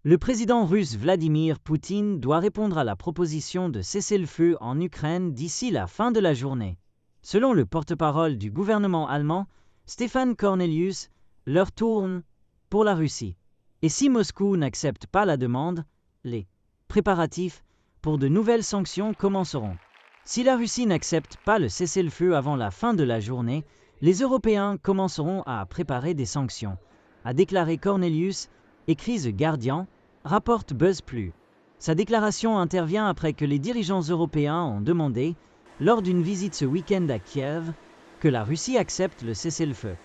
Le président russe Vladimir Poutine doit répondre à la proposition de cessez-le-feu en Ukraine d'ici la fin de la journée. Selon le porte-parole du gouvernement allemand, Stefan Cornelius, l'heure tourne pour la Russie. Et si Moscou n'accepte pas la demande, les préparatifs pour de nouvelles sanctions commenceront. Si la Russie n'accepte pas le cessez-le-feu avant la fin de la journée, les Européens commenceront à préparer des sanctions, a déclaré Cornelius, écrit The Guardian, rapporte BuzzPlus. Sa déclaration intervient après que les dirigeants européens ont demandé, lors d'une visite ce week-end à Kiev, que la Russie accepte le cessez-le-feu.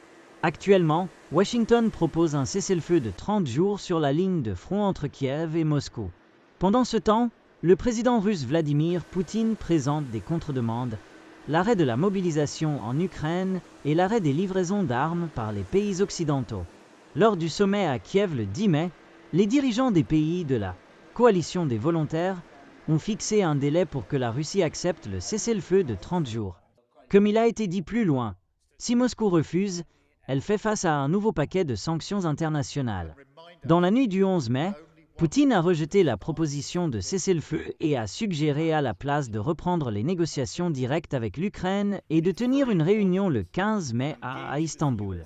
Actuellement, Washington propose un cessez-le-feu de 30 jours sur la ligne de front entre Kiev et Moscou. Pendant ce temps, le président russe Vladimir Poutine présente des contre-demandes, l'arrêt de la mobilisation en Ukraine et l'arrêt des livraisons d'armes par les pays occidentaux. Lors du sommet à Kiev le 10 mai, les dirigeants des pays de la coalition des volontaires ont fixé un délai pour que la Russie accepte le cessez-le-feu de 30 jours. Comme il a été dit plus loin, si Moscou refuse, elle fait face à un nouveau paquet de sanctions internationales. Dans la nuit du 11 mai, Poutine a rejeté la proposition de cessez-le-feu et a suggéré à la place de reprendre les négociations directes avec l'Ukraine et de tenir une réunion le 15 mai à Istanbul.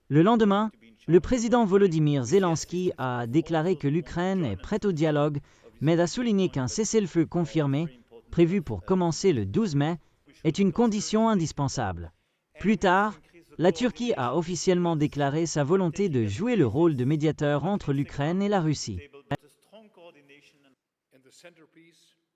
Le lendemain, le président Volodymyr Zelensky a déclaré que l'Ukraine est prête au dialogue, mais a souligné qu'un cessez-le-feu confirmé, prévu pour commencer le 12 mai, est une condition indispensable. Plus tard, la Turquie a officiellement déclaré sa volonté de jouer le rôle de médiateur entre l'Ukraine et la Russie. The centerpiece